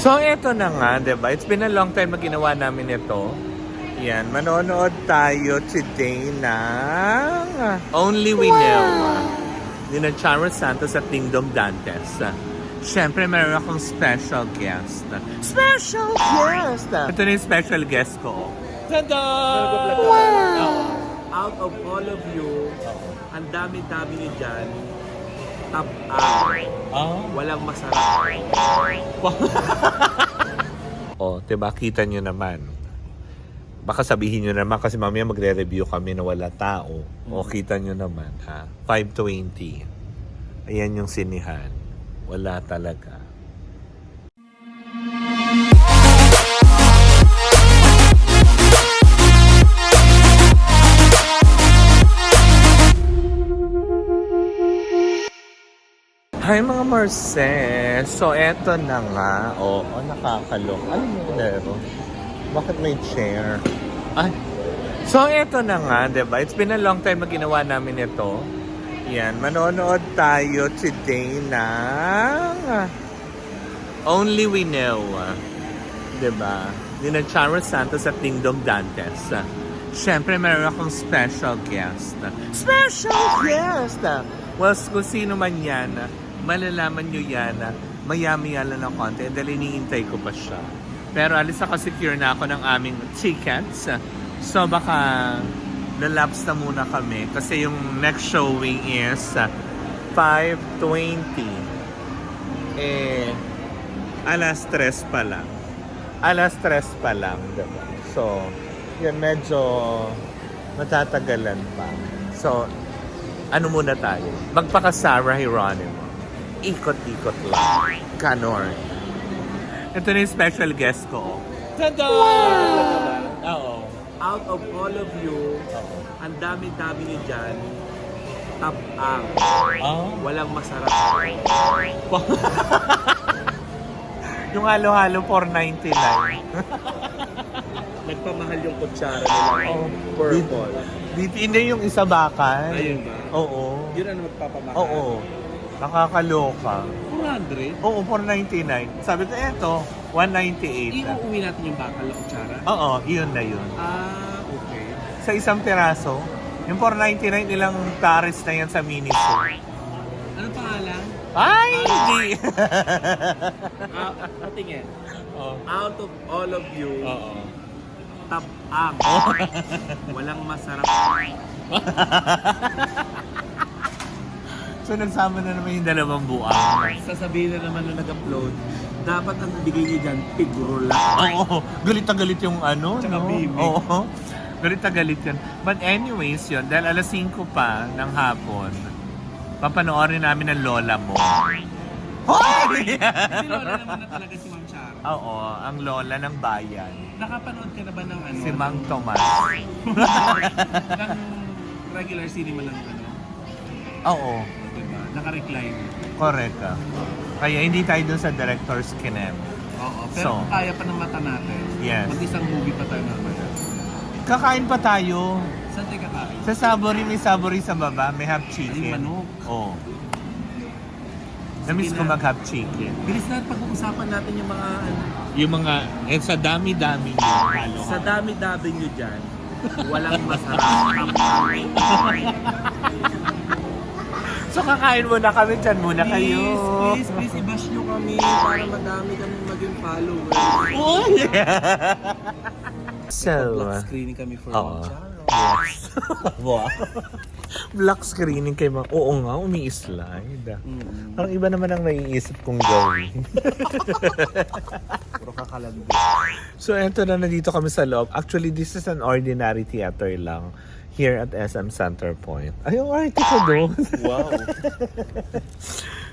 So, eto na nga, diba? It's been a long time na ginawa namin ito. Yan, manonood tayo today ng Only We Know. Nina Charo Santos at Dingdong Dantes. Siyempre, meron akong special guest. Special guest! Ito na yung special guest ko. Tada! Wow! Out of all of you, ang dami-dami niyo dyan, top out. Walang masarap. Oh, diba? Kita nyo naman. Baka sabihin nyo naman kasi mamaya magre-review kami na wala tao. O kita nyo naman, ha? 5:20. Ayan yung sinihan. Wala talaga. Hi mga Marce! So eto na nga. Oo, nakakalok. Ano mo lero? Bakit may chair? Ay. So eto na nga, diba? It's been a long time na ginawa namin ito. Yan, manonood tayo today ng Only We Know. Diba? Nina Charo Santos at Dingdong Dantes. Siyempre, meron akong special guest. Special guest! Well, kung sino man yan, malalaman nyo yan, maya-maya lang ng konti dahil iniintay ko pa siya. Pero alis ako, secure na ako ng aming tickets. So baka lalaps na muna kami kasi yung next showing is 5:20. Alas 3 pa lang. Alas 3 pa lang, diba? So, yun medyo matatagalan pa. So, ano muna tayo? Magpaka-Sarah Hieronimo. Ikot-ikot lang. Ganon. Ito na yung special guest ko. Tada! Wow! Oo. Out of all of you, ang dami-dami niyo dyan, top out. Walang masarap. Yung halo-halo 4.99. Nagpamahal yung kutsara nila. Purple. Hindi yung isa bakal. Ayun ba? Oo. Yun ang magpapamahal. Oo. Nakakaloka. 400? Oo, 4.99. Sabi ko, eto, 198. Iuuwi natin yung bakal na kutsara? Oo, yun na yun. Okay. Sa isang piraso, yung 4.99 ilang taris na yan sa Miniso. Ano pangalan? Ay, hindi! Patingin. Oh. Out of all of you, Oo. top ang. Walang masarap. So, nagsama na naman yung dalawang buang. Sasabihin na naman na nag-upload, dapat ang bigay niyo dyan, pigrola. Oo, galit na galit yung ano, Tsaka no? bibig. Oo, galit na galit yan. But anyways, yun, dahil alas 5 pa ng hapon, papanoorin namin ang lola mo. Hoy! Si Lola naman na talaga si Ma'am Charo. Oo, ang lola ng bayan. Nakapanood ka na ba ng ano? Si Mang Tomas. ng regular cinema lang ano? Oo, Diba? Naka-recline. correct ka. Kaya hindi tayo dun sa director's kinem. Oo. Pero So, kung kaya pa ng mata natin, yes. mag-isang movie pa tayo mamaya. Kakain pa tayo. Saan tayo kakain? Sa Sabori, may Sabori sa baba, may half Ay, chicken. manok. Oo. Namiss ko na. mag-half chicken. Bilis na pag-uusapan natin yung mga ano. Yung mga, sa dami-dami nyo, halo. Sa dami-dami nyo dyan, walang masarap. So kakain muna kami dyan muna kayo. Please, i-bash nyo kami para madami kami maging followers. Uy! So, Black screening kami for oo. Ma'am Charo. Yes. Wow. Black screening kay mga, oo nga, umi-slide. Parang iba naman ang naiisip kong gawin. Puro kakalandi. So, eto na, nandito kami sa loob. Actually, this is an ordinary theater lang here at SM Center Point. Ay, yung arte ko doon. Wow.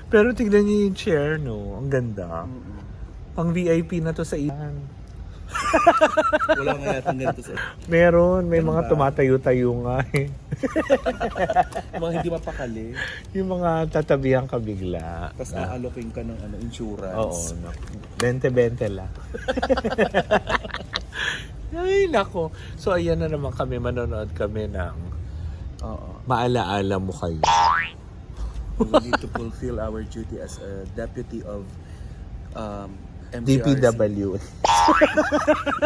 Pero tignan niyo yung chair, no? Ang ganda. Pang VIP na to sa ilan. Wala nga yatang ganito sa... Meron, may Ano mga ba? tumatayo-tayo nga eh. Mga hindi mapakali. Yung mga tatabihan ka bigla. Tapos aalokin ka ng ano, insurance. Oo, no. 20-20 lang. Ay, nako. So, ayan na naman kami. Manonood kami ng Maalaala Mo Kayo. We need to fulfill our duty as a deputy of DPW.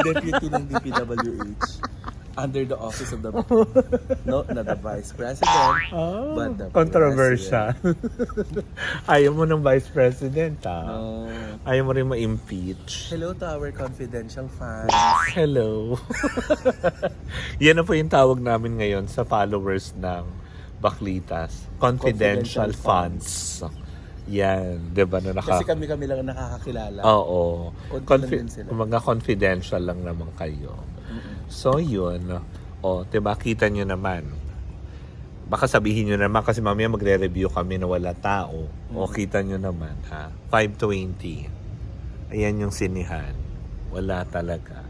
Deputy ng DPWH. Under the office of the, no, not the Vice President, but the Controversial. Ayaw mo ng Vice President, ah. No. Ayaw mo rin ma-impeach. Hello to our confidential fans. Hello. Yan na po yung tawag namin ngayon sa followers ng Baklitas. Confidential fans. Yan, di ba? Na Kasi kami lang nakakakilala. Oo. Konti lang din sila. Mga confidential lang naman kayo. So, yun. O, diba, kita nyo naman. Baka sabihin nyo naman, kasi mamaya magre-review kami na wala tao. O, kita nyo naman, ha? 5:20. Ayan yung sinihan. Wala talaga.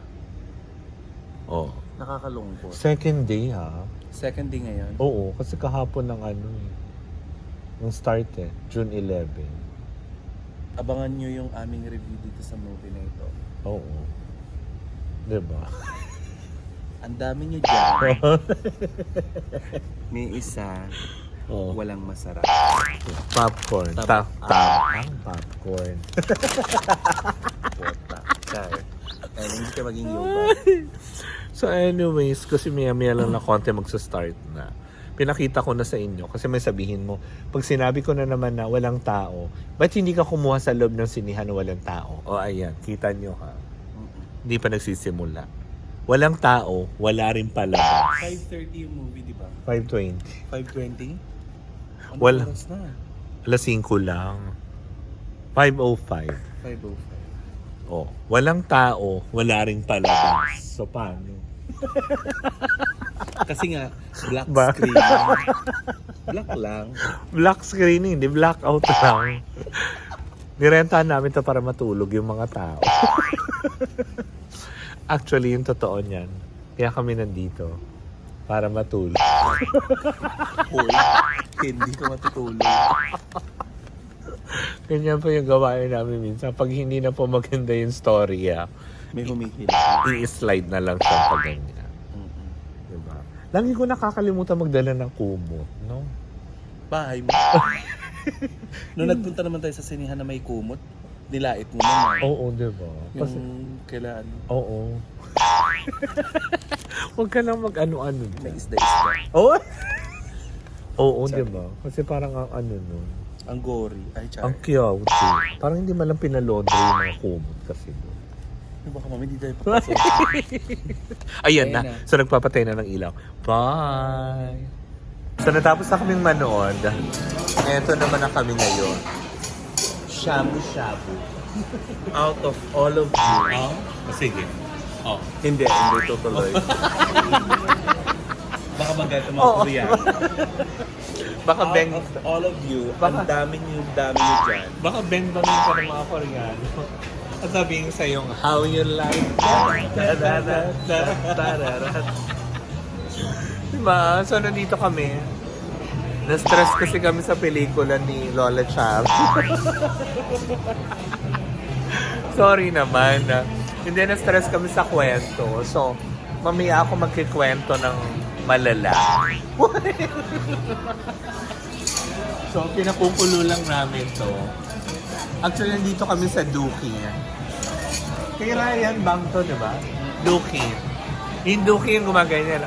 O. Nakakalungkot. Second day, ha? Second day ngayon. Oo, kasi kahapon ng ano eh. Yung start eh, June 11. Abangan nyo yung aming review dito sa movie na ito. Oo. Diba? Ang dami nyo dyan. May isa, Oo. walang masarap. Popcorn. Tap- Popcorn. Pota. Char. Ay, hindi ka maging yoga. So anyways, kasi maya lang na konti magsa-start na. Pinakita ko na sa inyo kasi may sabihin mo, pag sinabi ko na naman na walang tao, ba't hindi ka kumuha sa loob ng sinihan na walang tao? O ayan, kita nyo ha. Hindi pa nagsisimula. Walang tao, wala rin palabas. 5:30 yung movie, di ba? 5:20. 5:20? Ano Wala. oras na? Alas 5 lang. 5:05. 5:05. Oh, walang tao, wala rin palabas. So paano? Kasi nga, black Ba? screen. Black lang. Black screening, di blackout lang. Nirentahan namin to para matulog yung mga tao. Actually, yung totoo niyan. Kaya kami nandito. Para matulog. Hoy, hindi ka matutulog. Ganyan po yung gawain namin minsan. Pag hindi na po maganda yung story, May humihila. i-slide na lang siya pag ganyan. Diba? Lagi ko nakakalimutan magdala ng kumot, no? Bahay mo. Nung nagpunta naman tayo sa sinihan na may kumot, nilait mo naman. Oo, diba? Kasi, Yung kailan, oo. Huwag ka nang mag-ano-ano. may isda-isda. Oo? Oo, Sorry. diba? Kasi parang ang ano nun. Ang gory. Ay, char. Ang cute. Parang hindi man lang pinalondre yung mga kumot kasi doon. Ay, baka mami, hindi tayo papasok. Ayan Ayan na. na. So nagpapatay na ng ilaw. Bye! So natapos na kaming manood. Eto naman na kami ngayon. Shabu-shabu. Out of all of you. Oh? Sige. Oh. Hindi tutuloy. Baka magalit ang mga Oo. Koreano. Baka Out beng... of all of you, Baka- ang dami nyo dyan. Baka beng-bangin ka ng mga Koreano. At sabihin sa yung how you like diba? So nandito kami. Na-stress kasi kami sa pelikula ni Lola Chab. Sorry naman. Hindi na-stress kami sa kwento. So, mamaya ako magkikwento ng malala. So, pinakukulo lang namin to. Actually, nandito kami sa Duki. Kay Ryan Bang to, di ba? Duki. Yung Duki yung gumaganyan.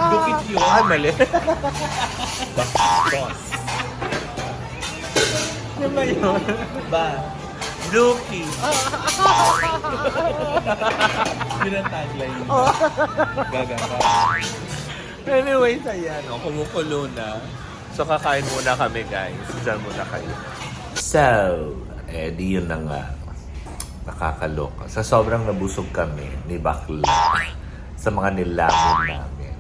Dukit yun. Ay, mali. Boss. Ano ba yun? Ba? Duki. Yun ang tagline niya. Gaga ka. Anyways, ayan, kumukulo na. So, kakain muna kami, guys. Diyan muna kayo. So, di yun na nga. Nakakaloka. Sa sobrang nabusog kami ni Bakla sa mga nilamin namin.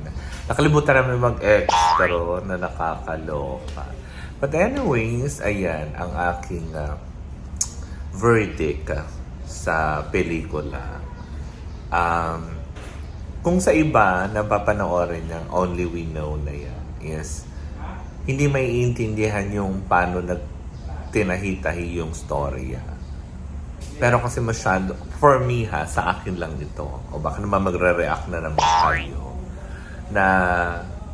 Nakalimutan namin mag-extra na nakakaloka. But anyways, ayan, ang aking verdict sa pelikula. Kung sa iba na papanoorin ng Only We Know na yan is hindi may iintindihan yung paano tinahi-tahi yung storya. Pero kasi masyado, for me ha, sa akin lang ito, o baka naman magre-react na naman tayo, na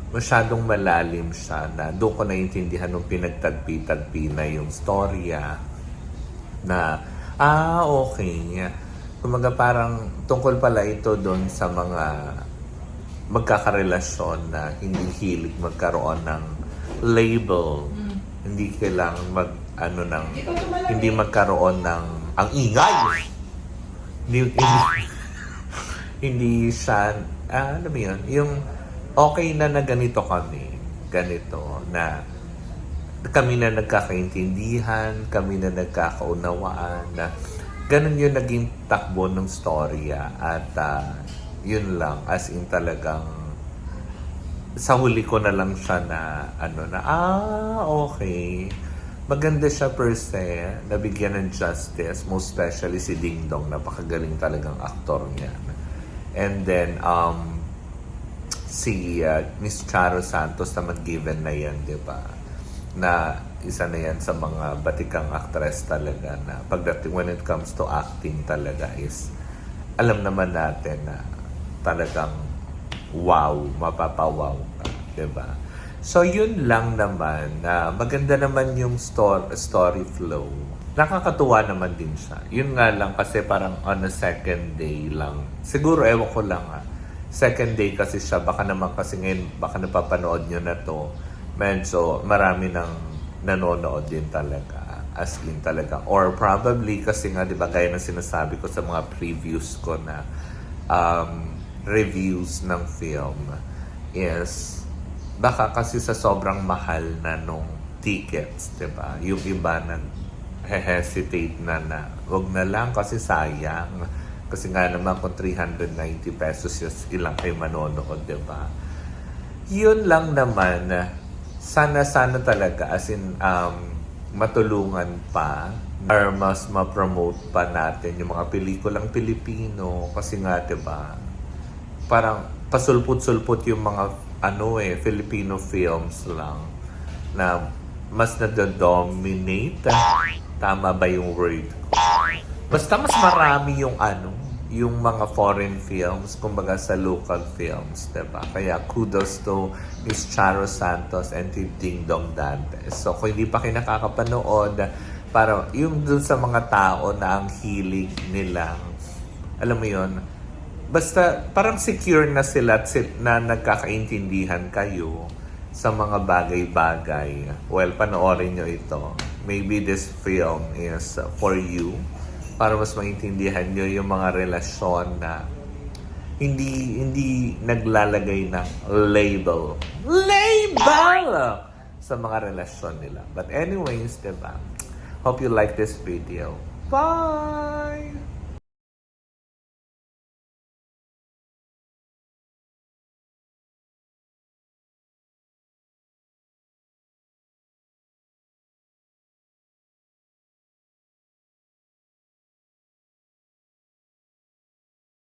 masyadong malalim siya, na doon ko naiintindihan nung pinagtagpi-tagpi na yung storya, na Okay. Kumaga parang tungkol pala ito doon sa mga magkakarelasyon na hindi hilig magkaroon ng label. Hindi kailangan hindi magkaroon ng ang ingay. Hindi siya, ano ba yun? Yung okay na ganito kami. Ganito na kami na nagkakaintindihan, kami na nagkakaunawaan, na ganun yung naging takbo ng storya. At yun lang, as in talagang sa huli ko na lang siya na okay. Maganda siya per se, nabigyan ng justice, most especially si Ding Dong, napakagaling talagang aktor niya. And then, si Miss Charo Santos naman, given na yan, di ba? Na isa na yan sa mga batikang actress talaga na pagdating when it comes to acting talaga is alam naman natin na talagang wow, mapapawaw ka, diba? So yun lang naman, na maganda naman yung story flow. Nakakatuwa naman din siya. Yun nga lang kasi parang on a second day lang. Siguro, ewan ko lang second day kasi siya, baka naman kasi ngayon, baka napapanood nyo na to, medyo marami nang nanonood din talaga. As in talaga. Or probably kasi nga, di ba, gaya ng sinasabi ko sa mga previews ko na reviews ng film is baka kasi sa sobrang mahal na nung tickets, di ba? Yung iba na hesitate na wag na lang kasi sayang. Kasi nga naman kung 390 pesos ilang kayo manonood, di ba? Yun lang naman, sana talaga as in matulungan pa or mas ma-promote pa natin yung mga pelikulang Pilipino kasi nga 'di ba parang pasulput-sulput yung mga Filipino films lang na mas nado-dominate. Tama ba yung word ko? Basta mas marami yung mga foreign films, kumbaga sa local films, diba? Kaya kudos to Miss Charo Santos and to Ding Dong Dantes. So, kung hindi pa kayo nakakapanood, para yung dun sa mga tao na ang hilig nilang, alam mo yun, basta parang secure na sila na nagkakaintindihan kayo sa mga bagay-bagay. Well, panoorin nyo ito. Maybe this film is for you, para mas maintindihan nyo yung mga relasyon na hindi naglalagay ng label sa mga relasyon nila. But anyways, diba? Hope you like this video. Bye!